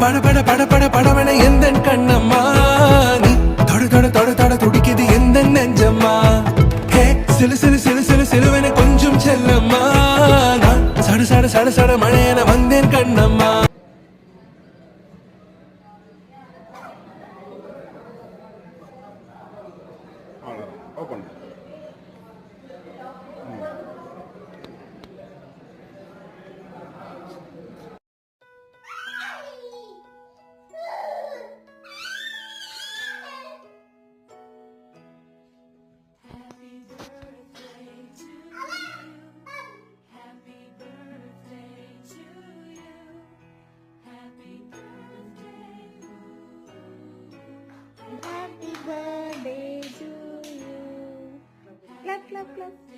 பட பட பட பட படவன எந்த கண்ணம்மா நீ தொட தொட தொட தொட துடிக்குது எந்த நெஞ்சம்மா ஹே சிலு சிலு சிலு சிலு சிலுவன கொஞ்சம் செல்லம்மா நான் சட சட சட சட மழையன வந்தேன் Kannamma. Open Happy birthday to you. Clap, clap, clap.